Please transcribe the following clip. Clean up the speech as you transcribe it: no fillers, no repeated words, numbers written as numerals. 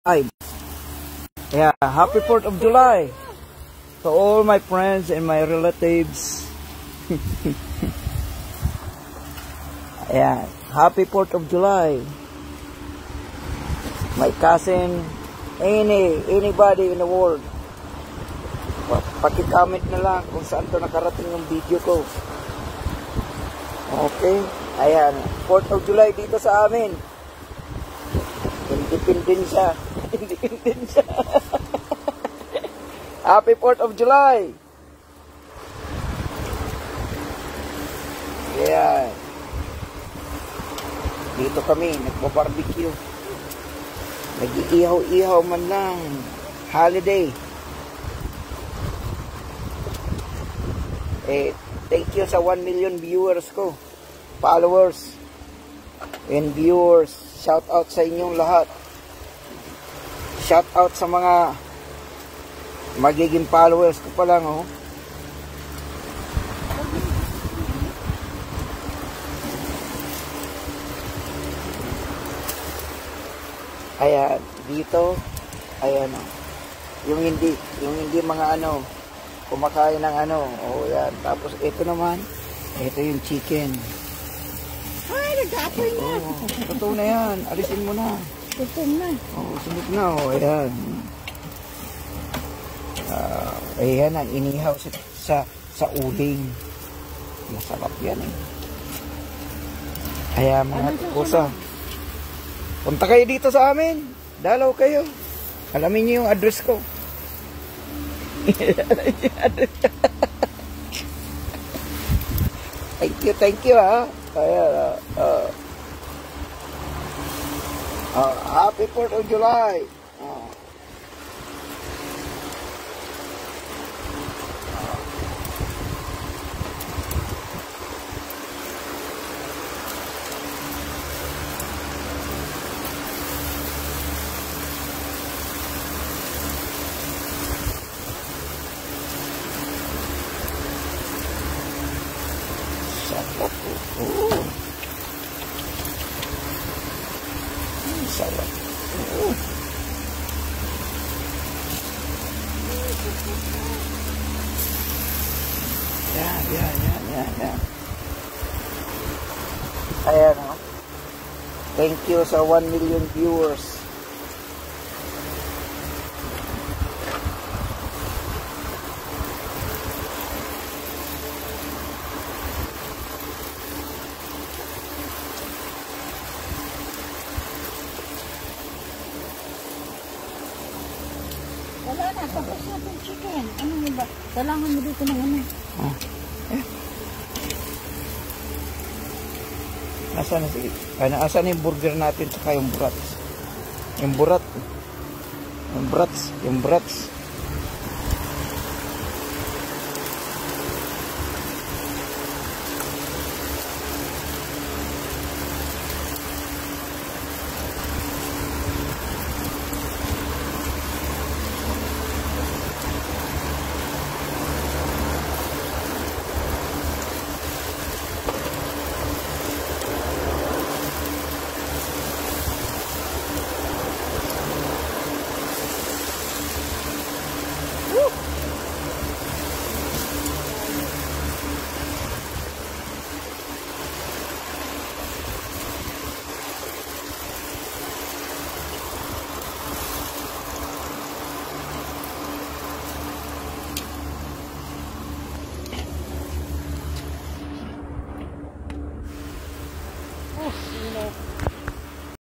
Yeah, happy 4th of July to all my friends and my relatives. Yeah, happy 4th of July. My cousin, anybody in the world. Paki-comment na lang kung saan to nakarating yung video ko. Okay? Ayan, 4th of July dito sa amin. Independensya. Independensya. Happy 4th of July. Yeah. Dito kami, nagbo-barbecue. Nag-iihaw-ihaw man lang. Holiday. Thank you sa 1 million viewers ko. Followers. And viewers. Shout out sa inyong lahat. Shout out sa mga magiging followers ko pa lang, oh. Ayan, dito, ayan, oh. Yung hindi mga ano, kumakain ng ano, oh, yan. Tapos ito naman, ito yung chicken. Ay, nag-apoy na. Oh, totoo na yan, alisin mo na. Totoo na. Oh, sunod na, oh, ayan. Ayan ang inihaw sa uling. Masarap yan, eh. Ayan, mga kusa. Punta kayo dito sa amin. Dalaw kayo. Alamin niyo yung address ko. Thank you, ha. Ayan, happy 4th of July. Sarap. Yan. Ayan, oh. Thank you sa 1 million viewers. Wala na, tapos na itong chicken. Ano mo ba? Kailangan mo dito ng ano. Nasaan na, sige. Nasaan na yung burger natin saka yung brats? Yung brats.